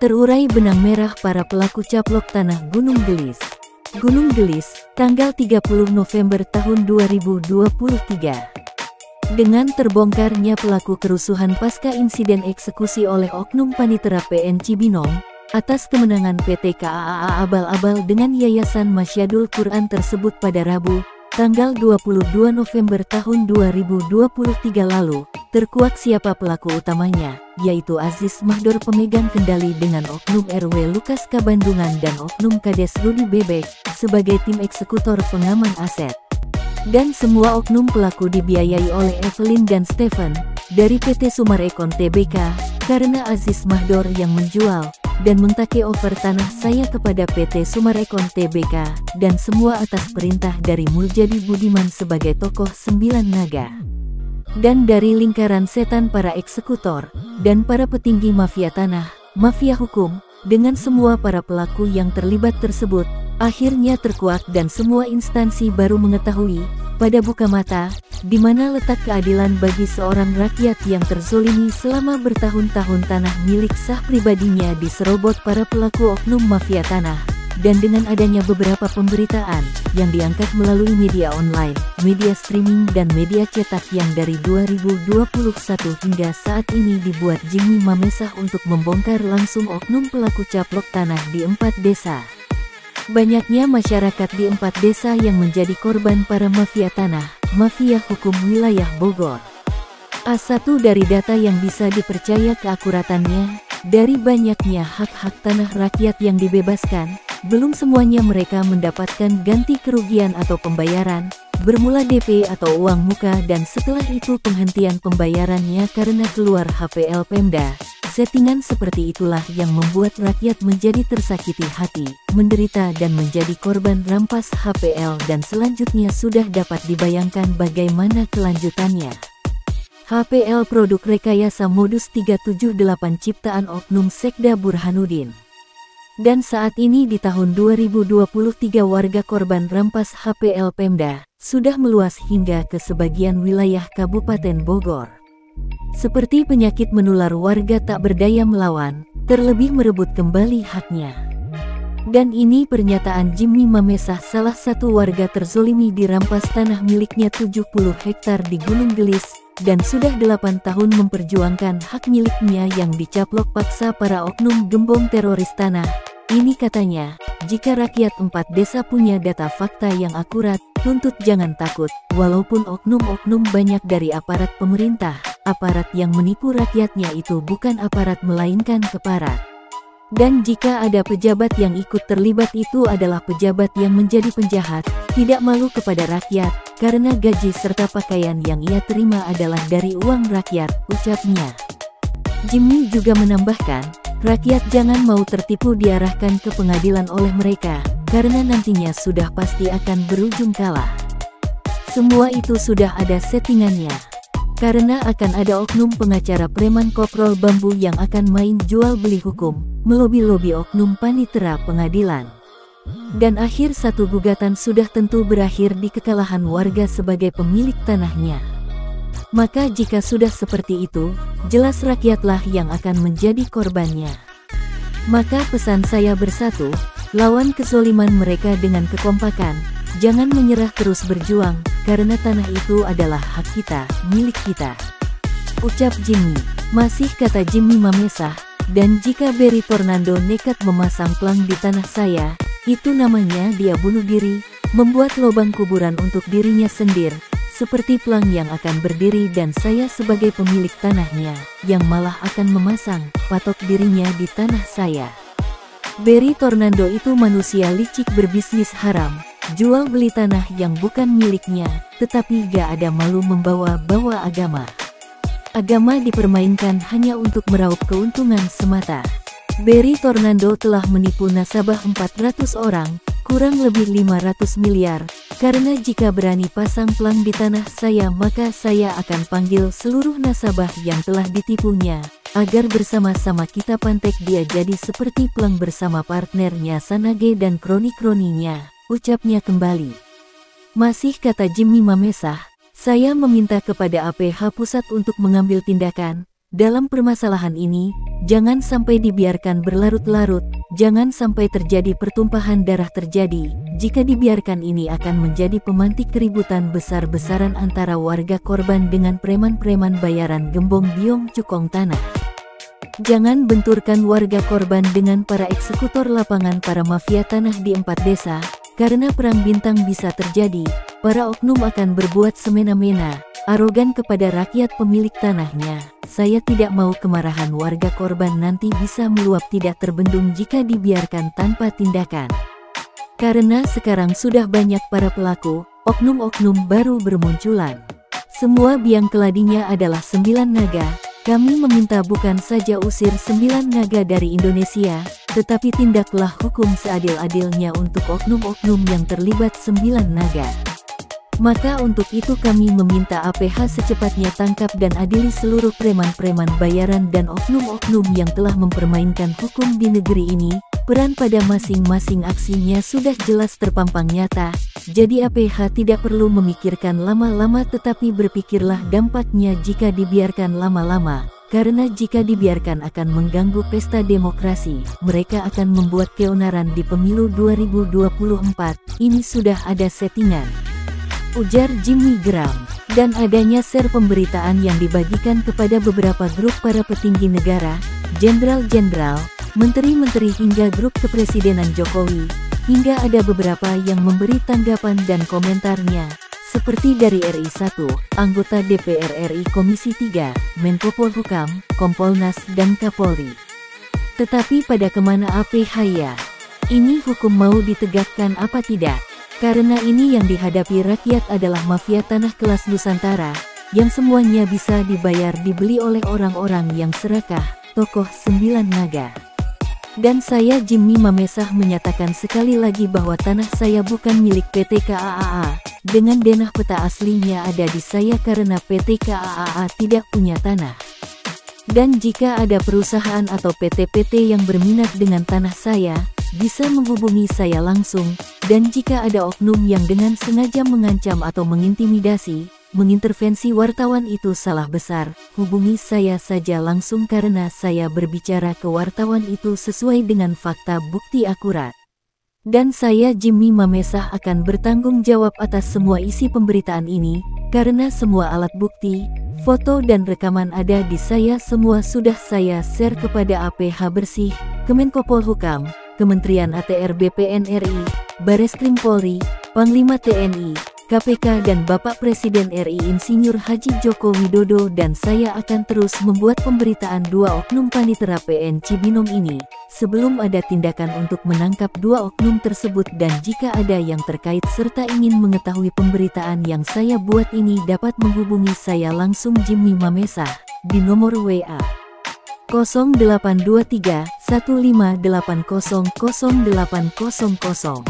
Terurai benang merah para pelaku caplok tanah Gunung Gelis. Gunung Gelis, tanggal 30 November tahun 2023. Dengan terbongkarnya pelaku kerusuhan pasca insiden eksekusi oleh oknum panitera PN Cibinong, atas kemenangan PT KAA Abal-Abal dengan Yayasan Masyadul Quran tersebut pada Rabu, tanggal 22 November tahun 2023 lalu, terkuak siapa pelaku utamanya, yaitu Aziz Mahdor pemegang kendali dengan oknum RW Lukas Kabandungan dan oknum Kades Rudi Bebek, sebagai tim eksekutor pengaman aset. Dan semua oknum pelaku dibiayai oleh Evelyn dan Stephen, dari PT Sumarekon Tbk, karena Aziz Mahdor yang menjual dan meng-take over tanah saya kepada PT Sumarekon Tbk, dan semua atas perintah dari Muljadi Budiman sebagai tokoh 9 naga. Dan dari lingkaran setan para eksekutor, dan para petinggi mafia tanah, mafia hukum, dengan semua para pelaku yang terlibat tersebut, akhirnya terkuak dan semua instansi baru mengetahui, pada buka mata, di mana letak keadilan bagi seorang rakyat yang terzolimi selama bertahun-tahun tanah milik sah pribadinya diserobot para pelaku oknum mafia tanah. Dan dengan adanya beberapa pemberitaan yang diangkat melalui media online, media streaming dan media cetak yang dari 2021 hingga saat ini dibuat Jimmy Mamesah untuk membongkar langsung oknum pelaku caplok tanah di 4 desa. Banyaknya masyarakat di 4 desa yang menjadi korban para mafia tanah, mafia hukum wilayah Bogor. A1 dari data yang bisa dipercaya keakuratannya, dari banyaknya hak-hak tanah rakyat yang dibebaskan, belum semuanya mereka mendapatkan ganti kerugian atau pembayaran, bermula DP atau uang muka dan setelah itu penghentian pembayarannya karena keluar HPL Pemda. Settingan seperti itulah yang membuat rakyat menjadi tersakiti hati, menderita dan menjadi korban rampas HPL dan selanjutnya sudah dapat dibayangkan bagaimana kelanjutannya. HPL produk rekayasa modus 378 ciptaan oknum Sekda Burhanuddin. Dan saat ini di tahun 2023 warga korban rampas HPL Pemda sudah meluas hingga ke sebagian wilayah Kabupaten Bogor. Seperti penyakit menular, warga tak berdaya melawan, terlebih merebut kembali haknya. Dan ini pernyataan Jimmy Mamesah, salah satu warga terzolimi dirampas tanah miliknya 70 hektar di Gunung Gelis, dan sudah 8 tahun memperjuangkan hak miliknya yang dicaplok paksa para oknum gembong teroris tanah. Ini katanya, jika rakyat 4 desa punya data fakta yang akurat, tuntut jangan takut, walaupun oknum-oknum banyak dari aparat pemerintah, aparat yang menipu rakyatnya itu bukan aparat melainkan keparat. Dan jika ada pejabat yang ikut terlibat itu adalah pejabat yang menjadi penjahat, tidak malu kepada rakyat, karena gaji serta pakaian yang ia terima adalah dari uang rakyat, ucapnya. Jimmy juga menambahkan, rakyat jangan mau tertipu diarahkan ke pengadilan oleh mereka, karena nantinya sudah pasti akan berujung kalah. Semua itu sudah ada settingannya. Karena akan ada oknum pengacara preman koprol bambu yang akan main jual beli hukum, melobi-lobi oknum panitera pengadilan. Dan akhir satu gugatan sudah tentu berakhir di kekalahan warga sebagai pemilik tanahnya. Maka jika sudah seperti itu, jelas rakyatlah yang akan menjadi korbannya. Maka pesan saya bersatu, lawan kezoliman mereka dengan kekompakan, jangan menyerah, terus berjuang, karena tanah itu adalah hak kita, milik kita. Ucap Jimmy, masih kata Jimmy Mamesah, dan jika Berry Tornando nekat memasang plang di tanah saya, itu namanya dia bunuh diri, membuat lubang kuburan untuk dirinya sendiri, seperti plang yang akan berdiri dan saya sebagai pemilik tanahnya, yang malah akan memasang patok dirinya di tanah saya. Berry Tornando itu manusia licik berbisnis haram, jual beli tanah yang bukan miliknya, tetapi gak ada malu membawa-bawa agama. Agama dipermainkan hanya untuk meraup keuntungan semata. Berry Tornando telah menipu nasabah 400 orang, kurang lebih 500 miliar, karena jika berani pasang plang di tanah saya maka saya akan panggil seluruh nasabah yang telah ditipunya, agar bersama-sama kita pantek dia jadi seperti plang bersama partnernya Sanage dan kroni-kroninya, ucapnya kembali. Masih kata Jimmy Mamesah, saya meminta kepada APH Pusat untuk mengambil tindakan dalam permasalahan ini, Jangan sampai dibiarkan berlarut-larut, jangan sampai terjadi pertumpahan darah terjadi. Jika dibiarkan ini akan menjadi pemantik keributan besar-besaran antara warga korban dengan preman-preman bayaran gembong biong cukong tanah. Jangan benturkan warga korban dengan para eksekutor lapangan para mafia tanah di 4 desa, karena perang bintang bisa terjadi. Para oknum akan berbuat semena-mena, arogan kepada rakyat pemilik tanahnya. Saya tidak mau kemarahan warga korban nanti bisa meluap tidak terbendung jika dibiarkan tanpa tindakan. Karena sekarang sudah banyak para pelaku, oknum-oknum baru bermunculan. Semua biang keladinya adalah 9 naga. Kami meminta bukan saja usir 9 naga dari Indonesia, tetapi tindaklah hukum seadil-adilnya untuk oknum-oknum yang terlibat 9 naga. Maka untuk itu kami meminta APH secepatnya tangkap dan adili seluruh preman-preman bayaran dan oknum-oknum yang telah mempermainkan hukum di negeri ini. Peran pada masing-masing aksinya sudah jelas terpampang nyata, jadi APH tidak perlu memikirkan lama-lama tetapi berpikirlah dampaknya jika dibiarkan lama-lama. Karena jika dibiarkan akan mengganggu pesta demokrasi, mereka akan membuat keonaran di pemilu 2024, ini sudah ada settingan. Ujar Jimmy geram, dan adanya share pemberitaan yang dibagikan kepada beberapa grup para petinggi negara, jenderal-jenderal, menteri-menteri hingga grup kepresidenan Jokowi, hingga ada beberapa yang memberi tanggapan dan komentarnya, seperti dari RI 1, anggota DPR RI Komisi 3, Menko Polhukam, Kompolnas dan Kapolri. Tetapi pada kemana APH ya? Ini hukum mau ditegakkan apa tidak? Karena ini yang dihadapi rakyat adalah mafia tanah kelas Nusantara, yang semuanya bisa dibayar dibeli oleh orang-orang yang serakah, tokoh 9 naga. Dan saya Jimmy Mamesah menyatakan sekali lagi bahwa tanah saya bukan milik PT KAAA, dengan denah peta aslinya ada di saya karena PT KAAA tidak punya tanah. Dan jika ada perusahaan atau PT-PT yang berminat dengan tanah saya, bisa menghubungi saya langsung, dan jika ada oknum yang dengan sengaja mengancam atau mengintimidasi, mengintervensi wartawan itu salah besar, hubungi saya saja langsung karena saya berbicara ke wartawan itu sesuai dengan fakta bukti akurat. Dan saya Jimmy Mamesah akan bertanggung jawab atas semua isi pemberitaan ini, karena semua alat bukti, foto dan rekaman ada di saya semua sudah saya share kepada APH Bersih, Kemenko Polhukam, Kementerian ATR BPN RI, Bareskrim Polri, Panglima TNI, KPK dan Bapak Presiden RI Insinyur Haji Joko Widodo dan saya akan terus membuat pemberitaan 2 oknum panitera PN Cibinong ini, sebelum ada tindakan untuk menangkap 2 oknum tersebut dan jika ada yang terkait serta ingin mengetahui pemberitaan yang saya buat ini dapat menghubungi saya langsung Jimmy Mamesah, di nomor WA 0823 1580 0800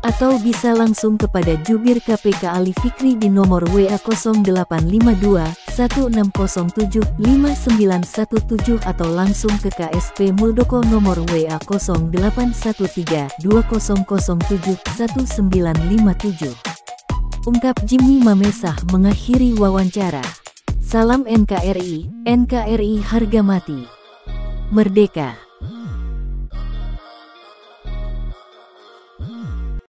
atau bisa langsung kepada Jubir KPK Ali Fikri di nomor WA 0852 1607 5917 atau langsung ke KSP Muldoko nomor WA 0813 2007 1957. Ungkap Jimmy Mamesah mengakhiri wawancara. Salam NKRI, NKRI harga mati. Merdeka.